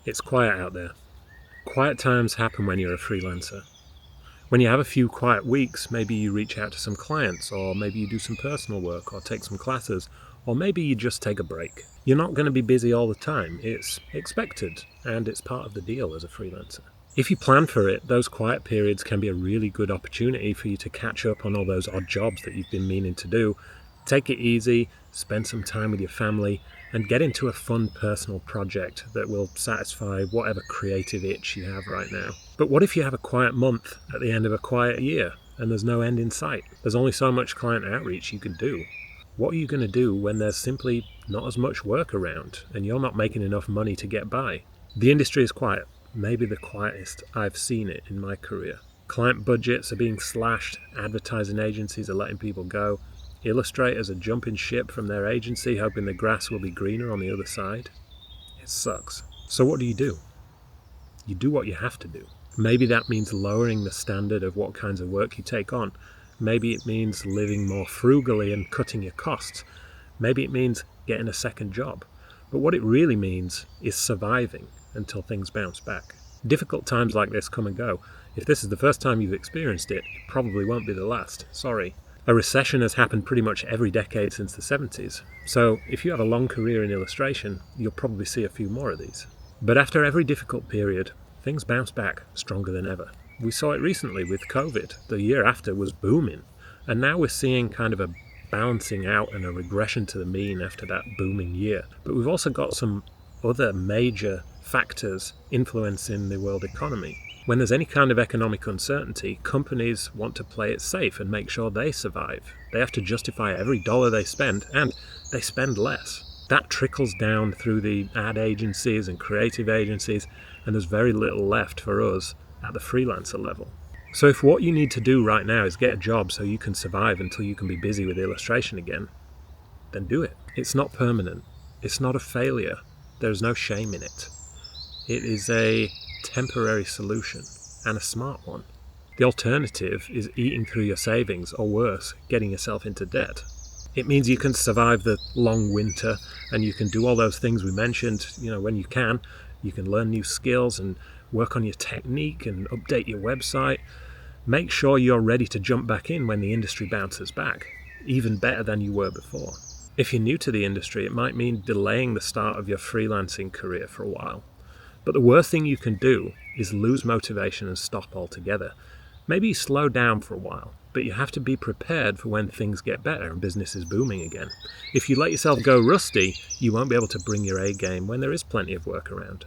It's quiet out there. Quiet times happen when you're a freelancer. When you have a few quiet weeks, maybe you reach out to some clients, or maybe you do some personal work, or take some classes, or maybe you just take a break. You're not going to be busy all the time. It's expected, and it's part of the deal as a freelancer. If you plan for it, those quiet periods can be a really good opportunity for you to catch up on all those odd jobs that you've been meaning to do. Take it easy, spend some time with your family, and get into a fun personal project that will satisfy whatever creative itch you have right now. But what if you have a quiet month at the end of a quiet year and there's no end in sight? There's only so much client outreach you can do. What are you going to do when there's simply not as much work around and you're not making enough money to get by? The industry is quiet, maybe the quietest I've seen it in my career. Client budgets are being slashed, advertising agencies are letting people go, illustrators are jumping ship from their agency hoping the grass will be greener on the other side. It sucks. So what do? You do what you have to do. Maybe that means lowering the standard of what kinds of work you take on. Maybe it means living more frugally and cutting your costs. Maybe it means getting a second job. But what it really means is surviving until things bounce back. Difficult times like this come and go. If this is the first time you've experienced it, it probably won't be the last. Sorry. A recession has happened pretty much every decade since the 70s. So if you have a long career in illustration, you'll probably see a few more of these. But after every difficult period, things bounce back stronger than ever. We saw it recently with COVID. The year after was booming. And now we're seeing kind of a balancing out and a regression to the mean after that booming year. But we've also got some other major factors influencing the world economy. When there's any kind of economic uncertainty, companies want to play it safe and make sure they survive. They have to justify every dollar they spend, and they spend less. That trickles down through the ad agencies and creative agencies, and there's very little left for us at the freelancer level. So if what you need to do right now is get a job so you can survive until you can be busy with illustration again, then do it. It's not permanent. It's not a failure. There's no shame in it. It is a temporary solution, and a smart one. The alternative is eating through your savings, or worse, getting yourself into debt. It means you can survive the long winter, and you can do all those things we mentioned, when you can. You can learn new skills and work on your technique and update your website. Make sure you're ready to jump back in when the industry bounces back, even better than you were before. If you're new to the industry, it might mean delaying the start of your freelancing career for a while. But the worst thing you can do is lose motivation and stop altogether. Maybe you slow down for a while, but you have to be prepared for when things get better and business is booming again. If you let yourself go rusty, you won't be able to bring your A game when there is plenty of work around.